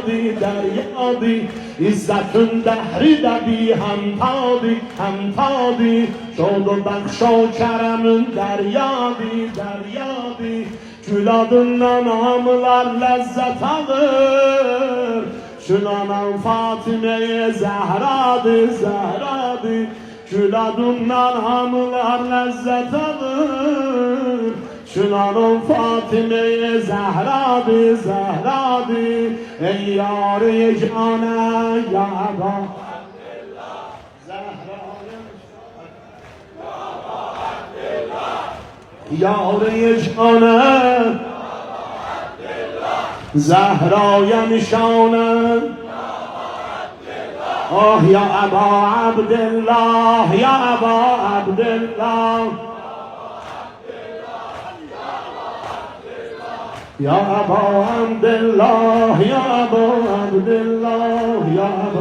دریابی عزتون دهری دبی همتابی شاد و بخش و کرمın دریابی Gül adından hamılar lezzet alır Şunanan Fatime'ye Zehradır Gül adından hamılar lezzet alır Şunanan Fatime'ye Zehradır Ey yar yegane ya Eba یار یجانه زهرای نشانه آه یا ابا عبدالله یا ابا عبدالله یا ابا عبدالله یا ابا عبدالله یا ابا